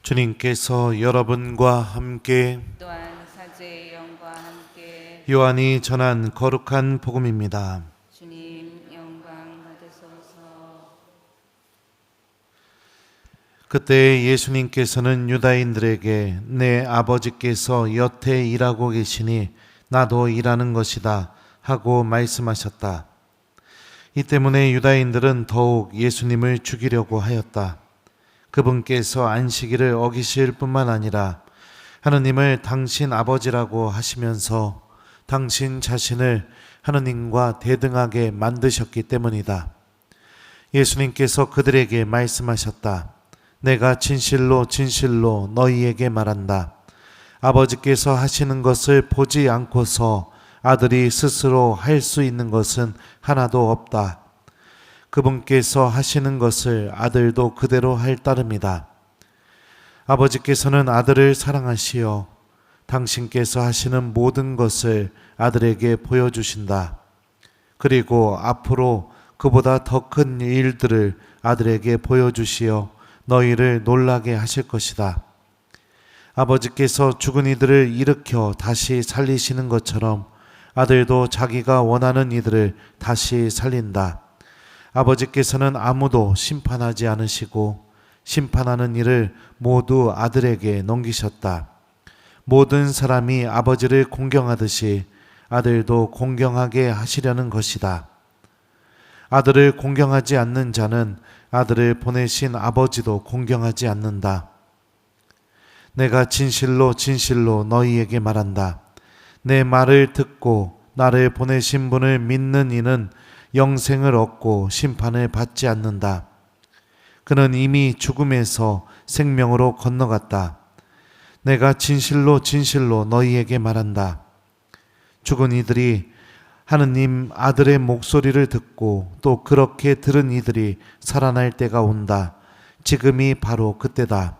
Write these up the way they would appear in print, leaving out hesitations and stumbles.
주님께서 여러분과 함께 또한 사제의 영과 함께 요한이 전한 거룩한 복음입니다. 주님 영광 받으소서. 그때 예수님께서는 유다인들에게 내 아버지께서 여태 일하고 계시니 나도 일하는 것이다 하고 말씀하셨다. 이 때문에 유다인들은 더욱 예수님을 죽이려고 하였다. 그분께서 안식일을 어기실 뿐만 아니라 하느님을 당신 아버지라고 하시면서 당신 자신을 하느님과 대등하게 만드셨기 때문이다. 예수님께서 그들에게 말씀하셨다. 내가 진실로 진실로 너희에게 말한다. 아버지께서 하시는 것을 보지 않고서 아들이 스스로 할 수 있는 것은 하나도 없다. 그분께서 하시는 것을 아들도 그대로 할 따름이다. 아버지께서는 아들을 사랑하시어 당신께서 하시는 모든 것을 아들에게 보여주신다. 그리고 앞으로 그보다 더 큰 일들을 아들에게 보여주시어 너희를 놀라게 하실 것이다. 아버지께서 죽은 이들을 일으켜 다시 살리시는 것처럼 아들도 자기가 원하는 이들을 다시 살린다. 아버지께서는 아무도 심판하지 않으시고 심판하는 일을 모두 아들에게 넘기셨다. 모든 사람이 아버지를 공경하듯이 아들도 공경하게 하시려는 것이다. 아들을 공경하지 않는 자는 아들을 보내신 아버지도 공경하지 않는다. 내가 진실로 진실로 너희에게 말한다. 내 말을 듣고 나를 보내신 분을 믿는 이는 영생을 얻고 심판을 받지 않는다. 그는 이미 죽음에서 생명으로 건너갔다. 내가 진실로 진실로 너희에게 말한다. 죽은 이들이 하느님 아들의 목소리를 듣고 또 그렇게 들은 이들이 살아날 때가 온다. 지금이 바로 그때다.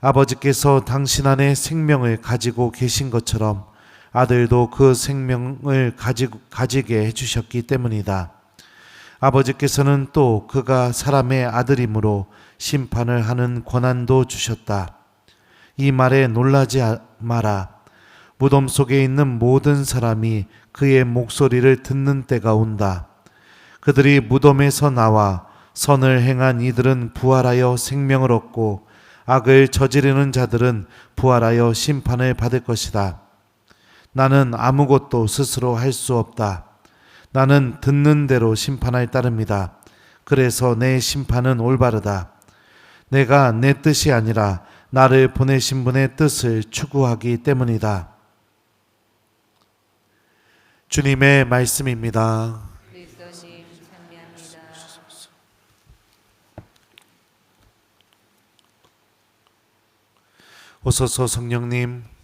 아버지께서 당신 안에 생명을 가지고 계신 것처럼 아들도 그 생명을 가지게 해주셨기 때문이다. 아버지께서는 또 그가 사람의 아들이므로 심판을 하는 권한도 주셨다. 이 말에 놀라지 마라. 무덤 속에 있는 모든 사람이 그의 목소리를 듣는 때가 온다. 그들이 무덤에서 나와 선을 행한 이들은 부활하여 생명을 얻고 악을 저지르는 자들은 부활하여 심판을 받을 것이다. 나는 아무것도 스스로 할 수 없다. 나는 듣는 대로 심판할 따름이다. 그래서 내 심판은 올바르다. 내가 내 뜻이 아니라 나를 보내신 분의 뜻을 추구하기 때문이다. 주님의 말씀입니다. 그리스도님 찬미합니다. 오소서 성령님.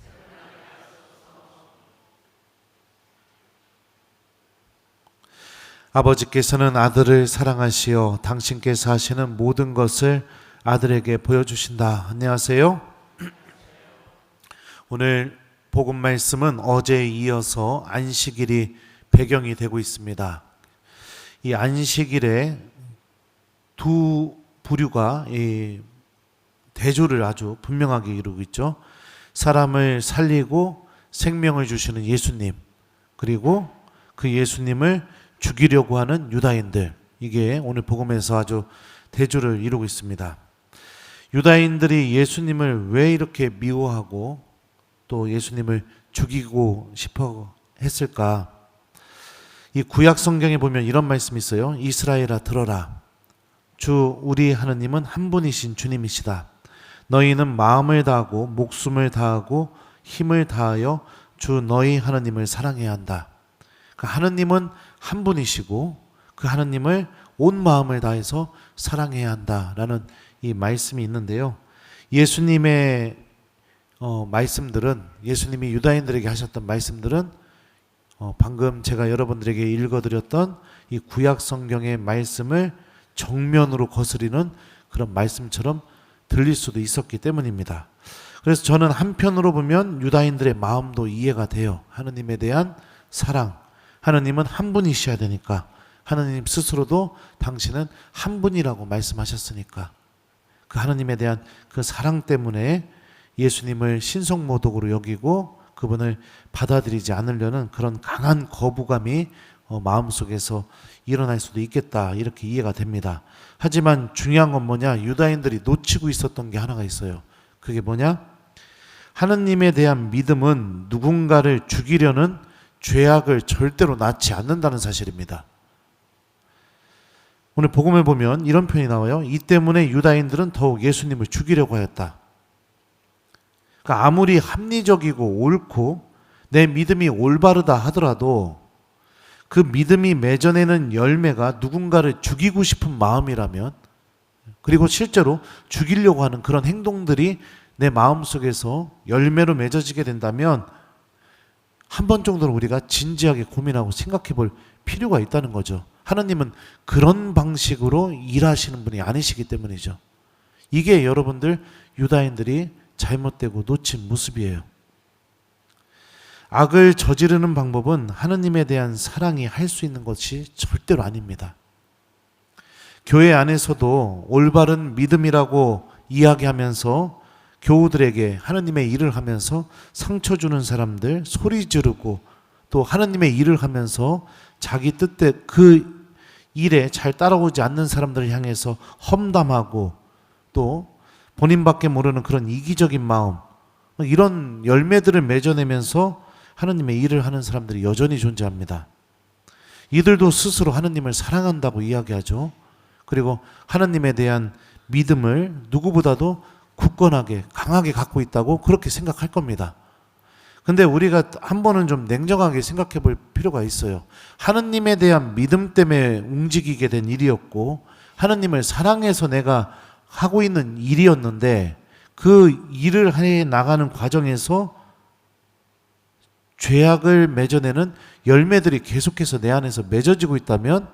아버지께서는 아들을 사랑하시어 당신께서 하시는 모든 것을 아들에게 보여주신다. 안녕하세요. 오늘 복음 말씀은 어제에 이어서 안식일이 배경이 되고 있습니다. 이 안식일에 두 부류가 이 대조를 아주 분명하게 이루고 있죠. 사람을 살리고 생명을 주시는 예수님, 그리고 그 예수님을 죽이려고 하는 유다인들, 이게 오늘 복음에서 아주 대조를 이루고 있습니다. 유다인들이 예수님을 왜 이렇게 미워하고 또 예수님을 죽이고 싶어 했을까? 이 구약 성경에 보면 이런 말씀이 있어요. 이스라엘아 들어라. 주 우리 하느님은 한 분이신 주님이시다. 너희는 마음을 다하고 목숨을 다하고 힘을 다하여 주 너희 하느님을 사랑해야 한다. 그 하느님은 한 분이시고 그 하느님을 온 마음을 다해서 사랑해야 한다라는 이 말씀이 있는데요. 예수님의 말씀들은, 예수님이 유다인들에게 하셨던 말씀들은 방금 제가 여러분들에게 읽어드렸던 이 구약 성경의 말씀을 정면으로 거스리는 그런 말씀처럼 들릴 수도 있었기 때문입니다. 그래서 저는 한편으로 보면 유다인들의 마음도 이해가 돼요. 하느님에 대한 사랑, 하느님은 한 분이셔야 되니까, 하느님 스스로도 당신은 한 분이라고 말씀하셨으니까 그 하나님에 대한 그 사랑 때문에 예수님을 신성모독으로 여기고 그분을 받아들이지 않으려는 그런 강한 거부감이 마음속에서 일어날 수도 있겠다, 이렇게 이해가 됩니다. 하지만 중요한 건 뭐냐? 유다인들이 놓치고 있었던 게 하나가 있어요. 그게 뭐냐? 하느님에 대한 믿음은 누군가를 죽이려는 죄악을 절대로 낳지 않는다는 사실입니다. 오늘 복음을 보면 이런 표현이 나와요. 이 때문에 유다인들은 더욱 예수님을 죽이려고 하였다. 그러니까 아무리 합리적이고 옳고 내 믿음이 올바르다 하더라도 그 믿음이 맺어내는 열매가 누군가를 죽이고 싶은 마음이라면, 그리고 실제로 죽이려고 하는 그런 행동들이 내 마음속에서 열매로 맺어지게 된다면 한 번 정도는 우리가 진지하게 고민하고 생각해 볼 필요가 있다는 거죠. 하나님은 그런 방식으로 일하시는 분이 아니시기 때문이죠. 이게 여러분들 유다인들이 잘못되고 놓친 모습이에요. 악을 저지르는 방법은 하느님에 대한 사랑이 할 수 있는 것이 절대로 아닙니다. 교회 안에서도 올바른 믿음이라고 이야기하면서 교우들에게 하느님의 일을 하면서 상처 주는 사람들, 소리 지르고 또 하느님의 일을 하면서 자기 뜻대 그 일에 잘 따라오지 않는 사람들을 향해서 험담하고 또 본인밖에 모르는 그런 이기적인 마음, 이런 열매들을 맺어내면서 하느님의 일을 하는 사람들이 여전히 존재합니다. 이들도 스스로 하느님을 사랑한다고 이야기하죠. 그리고 하느님에 대한 믿음을 누구보다도 굳건하게 강하게 갖고 있다고 그렇게 생각할 겁니다. 근데 우리가 한 번은 좀 냉정하게 생각해 볼 필요가 있어요. 하느님에 대한 믿음 때문에 움직이게 된 일이었고 하느님을 사랑해서 내가 하고 있는 일이었는데 그 일을 해 나가는 과정에서 죄악을 맺어내는 열매들이 계속해서 내 안에서 맺어지고 있다면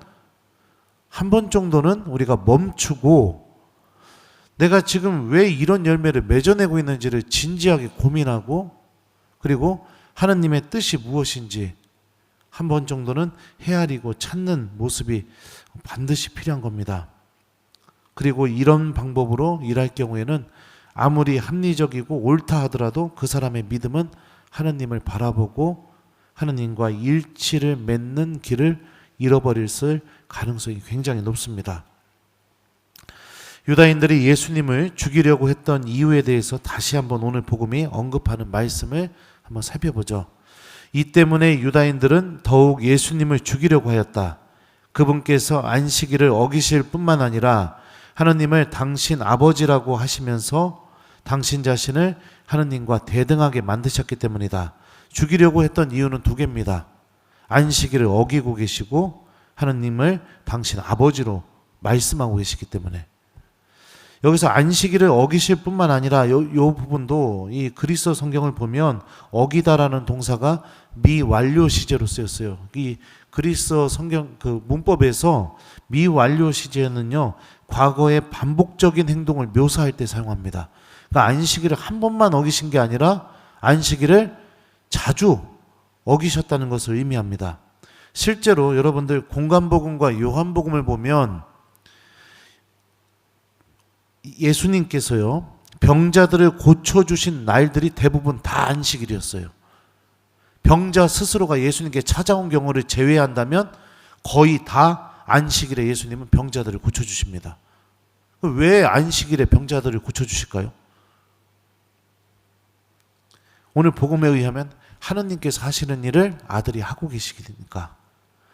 한 번 정도는 우리가 멈추고 내가 지금 왜 이런 열매를 맺어내고 있는지를 진지하게 고민하고 그리고 하느님의 뜻이 무엇인지 한 번 정도는 헤아리고 찾는 모습이 반드시 필요한 겁니다. 그리고 이런 방법으로 일할 경우에는 아무리 합리적이고 옳다 하더라도 그 사람의 믿음은 하느님을 바라보고 하느님과 일치를 맺는 길을 잃어버릴 가능성이 굉장히 높습니다. 유다인들이 예수님을 죽이려고 했던 이유에 대해서 다시 한번 오늘 복음이 언급하는 말씀을 한번 살펴보죠. 이 때문에 유다인들은 더욱 예수님을 죽이려고 하였다. 그분께서 안식일을 어기실 뿐만 아니라 하느님을 당신 아버지라고 하시면서 당신 자신을 하느님과 대등하게 만드셨기 때문이다. 죽이려고 했던 이유는 두 개입니다. 안식일을 어기고 계시고 하느님을 당신 아버지로 말씀하고 계시기 때문에. 여기서 안식일을 어기실 뿐만 아니라 요 부분도 이 그리스어 성경을 보면 어기다라는 동사가 미완료 시제로 쓰였어요. 이 그리스어 성경 그 문법에서 미완료 시제는요 과거의 반복적인 행동을 묘사할 때 사용합니다. 그러니까 안식일을 한 번만 어기신 게 아니라 안식일을 자주 어기셨다는 것을 의미합니다. 실제로 여러분들 공간복음과 요한복음을 보면 예수님께서요 병자들을 고쳐주신 날들이 대부분 다 안식일이었어요. 병자 스스로가 예수님께 찾아온 경우를 제외한다면 거의 다 안식일에 예수님은 병자들을 고쳐주십니다. 왜 안식일에 병자들을 고쳐주실까요? 오늘 복음에 의하면 하느님께서 하시는 일을 아들이 하고 계시니까.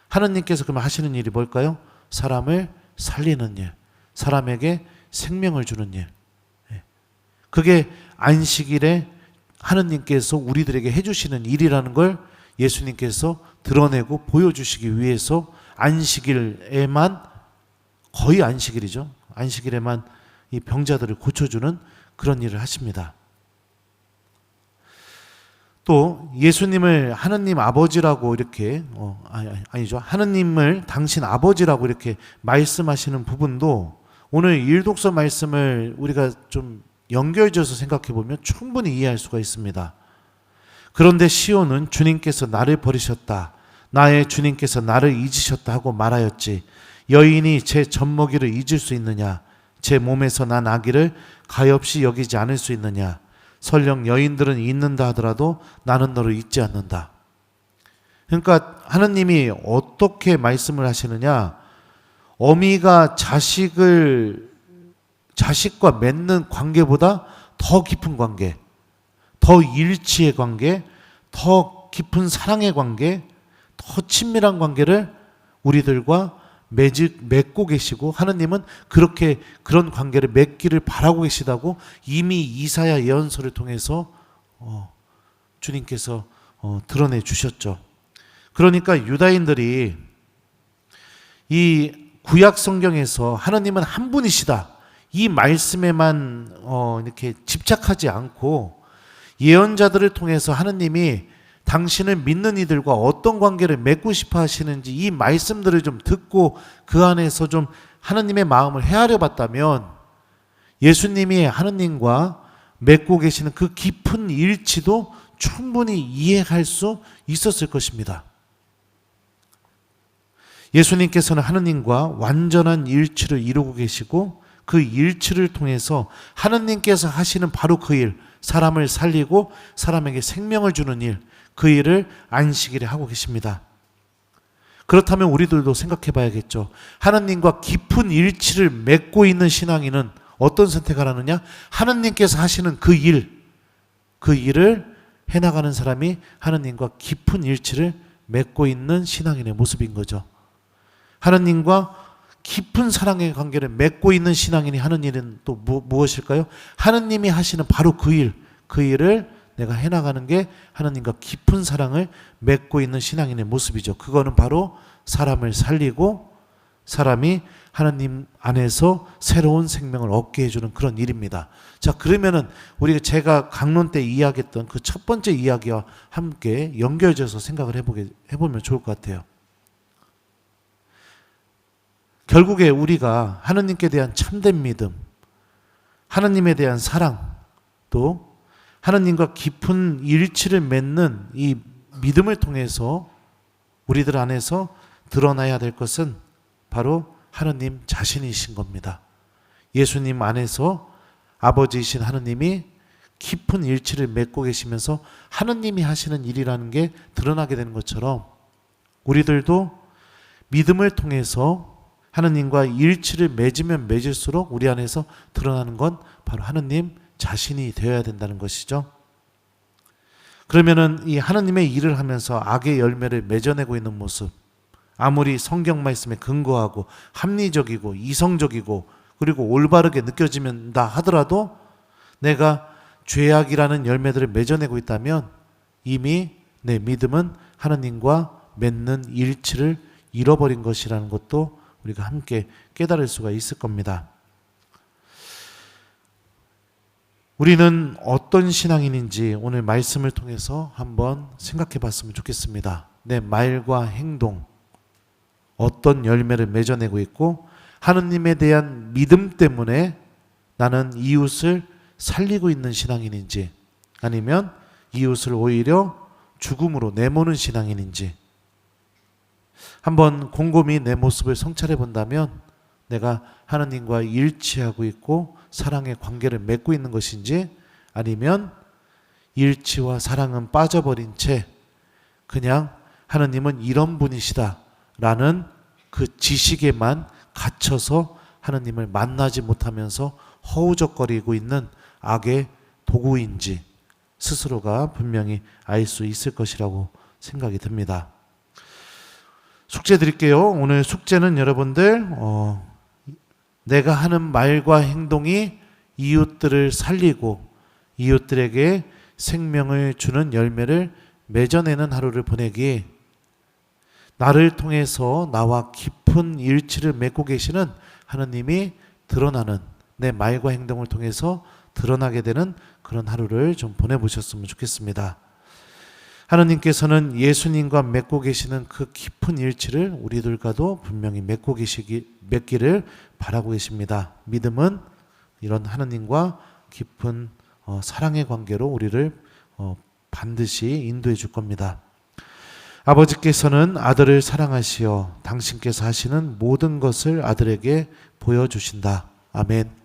하느님께서 그러면 하시는 일이 뭘까요? 사람을 살리는 일, 사람에게 생명을 주는 일. 그게 안식일에 하느님께서 우리들에게 해주시는 일이라는 걸 예수님께서 드러내고 보여주시기 위해서 안식일에만, 거의 안식일이죠, 안식일에만 이 병자들을 고쳐주는 그런 일을 하십니다. 또 예수님을 하느님 아버지라고 이렇게 아니죠, 하느님을 당신 아버지라고 이렇게 말씀하시는 부분도 오늘 일독서 말씀을 우리가 좀 연결져서 생각해 보면 충분히 이해할 수가 있습니다. 그런데 시온은 주님께서 나를 버리셨다, 나의 주님께서 나를 잊으셨다 하고 말하였지, 여인이 제 젖먹이를 잊을 수 있느냐, 제 몸에서 난 아기를 가엾이 여기지 않을 수 있느냐? 설령 여인들은 잊는다 하더라도 나는 너를 잊지 않는다. 그러니까 하느님이 어떻게 말씀을 하시느냐? 어미가 자식과 맺는 관계보다 더 깊은 관계, 더 일치의 관계, 더 깊은 사랑의 관계, 더 친밀한 관계를 우리들과 맺고 계시고, 하느님은 그렇게 그런 관계를 맺기를 바라고 계시다고 이미 이사야 예언서를 통해서 주님께서 드러내 주셨죠. 그러니까 유다인들이 이 구약 성경에서 하느님은 한 분이시다, 이 말씀에만 이렇게 집착하지 않고 예언자들을 통해서 하느님이 당신을 믿는 이들과 어떤 관계를 맺고 싶어 하시는지 이 말씀들을 좀 듣고 그 안에서 좀 하느님의 마음을 헤아려 봤다면 예수님이 하느님과 맺고 계시는 그 깊은 일치도 충분히 이해할 수 있었을 것입니다. 예수님께서는 하느님과 완전한 일치를 이루고 계시고 그 일치를 통해서 하느님께서 하시는 바로 그 일, 사람을 살리고 사람에게 생명을 주는 일, 그 일을 안식일에 하고 계십니다. 그렇다면 우리들도 생각해 봐야겠죠. 하느님과 깊은 일치를 맺고 있는 신앙인은 어떤 선택을 하느냐? 하느님께서 하시는 그 일을 해나가는 사람이 하느님과 깊은 일치를 맺고 있는 신앙인의 모습인 거죠. 하느님과 깊은 사랑의 관계를 맺고 있는 신앙인이 하는 일은 또 무엇일까요? 하느님이 하시는 바로 그 일을 내가 해나가는 게 하느님과 깊은 사랑을 맺고 있는 신앙인의 모습이죠. 그거는 바로 사람을 살리고 사람이 하나님 안에서 새로운 생명을 얻게 해주는 그런 일입니다. 자, 그러면은 우리가 제가 강론 때 이야기했던 그 첫 번째 이야기와 함께 연결져서 생각을 해보면 좋을 것 같아요. 결국에 우리가 하느님께 대한 참된 믿음, 하느님에 대한 사랑, 또 하느님과 깊은 일치를 맺는 이 믿음을 통해서 우리들 안에서 드러나야 될 것은 바로 하느님 자신이신 겁니다. 예수님 안에서 아버지이신 하느님이 깊은 일치를 맺고 계시면서 하느님이 하시는 일이라는 게 드러나게 되는 것처럼 우리들도 믿음을 통해서 하느님과 일치를 맺으면 맺을수록 우리 안에서 드러나는 건 바로 하느님 자신이 되어야 된다는 것이죠. 그러면은 이 하느님의 일을 하면서 악의 열매를 맺어내고 있는 모습, 아무리 성경 말씀에 근거하고 합리적이고 이성적이고 그리고 올바르게 느껴지면다 하더라도 내가 죄악이라는 열매들을 맺어내고 있다면 이미 내 믿음은 하느님과 맺는 일치를 잃어버린 것이라는 것도 우리가 함께 깨달을 수가 있을 겁니다. 우리는 어떤 신앙인인지 오늘 말씀을 통해서 한번 생각해 봤으면 좋겠습니다. 내 말과 행동, 어떤 열매를 맺어내고 있고 하느님에 대한 믿음 때문에 나는 이웃을 살리고 있는 신앙인인지 아니면 이웃을 오히려 죽음으로 내모는 신앙인인지 한번 곰곰이 내 모습을 성찰해 본다면 내가 하느님과 일치하고 있고 사랑의 관계를 맺고 있는 것인지 아니면 일치와 사랑은 빠져버린 채 그냥 하느님은 이런 분이시다 라는 그 지식에만 갇혀서 하느님을 만나지 못하면서 허우적거리고 있는 악의 도구인지 스스로가 분명히 알 수 있을 것이라고 생각이 듭니다. 숙제 드릴게요. 오늘 숙제는 여러분들 내가 하는 말과 행동이 이웃들을 살리고 이웃들에게 생명을 주는 열매를 맺어내는 하루를 보내기, 나를 통해서 나와 깊은 일치를 맺고 계시는 하느님이 드러나는 내 말과 행동을 통해서 드러나게 되는 그런 하루를 좀 보내보셨으면 좋겠습니다. 하느님께서는 예수님과 맺고 계시는 그 깊은 일치를 우리들과도 분명히 맺기를 바라고 계십니다. 믿음은 이런 하느님과 깊은 사랑의 관계로 우리를 반드시 인도해 줄 겁니다. 아버지께서는 아들을 사랑하시어 당신께서 하시는 모든 것을 아들에게 보여주신다. 아멘.